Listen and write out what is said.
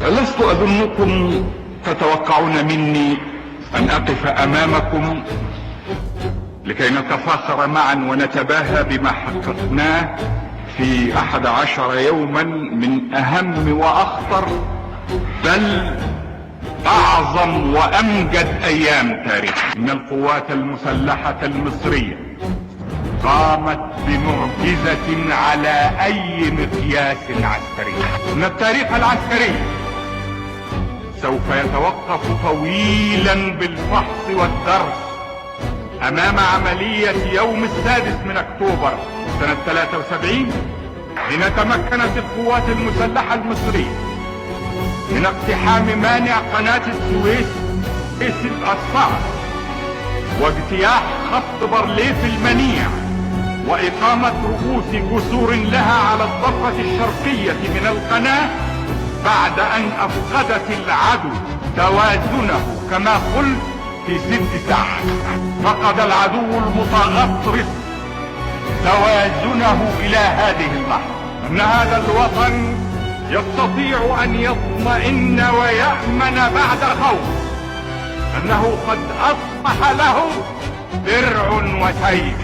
لست أظنكم تتوقعون مني أن أقف أمامكم لكي نتفاخر معا ونتباهى بما حققناه في 11 يوما من أهم وأخطر بل أعظم وأمجد أيام تاريخ. إن القوات المسلحة المصرية قامت بمعجزة على أي مقياس عسكري. إن التاريخ العسكري سوف يتوقف طويلا بالفحص والدرس أمام عملية يوم 6 أكتوبر سنة 73، حين تمكنت القوات المسلحة المصرية من اقتحام مانع قناة السويس الصعب واجتياح خط بارليف المنيع وإقامة رؤوس جسور لها على الضفة الشرقية من القناة، بعد أن أفقدت العدو توازنه كما قلت في 6 ساعات. فقد العدو المتغطرس توازنه إلى هذه اللحظة. أن هذا الوطن يستطيع أن يطمئن ويأمن بعد خوف، أنه قد أصبح له درع وسيف.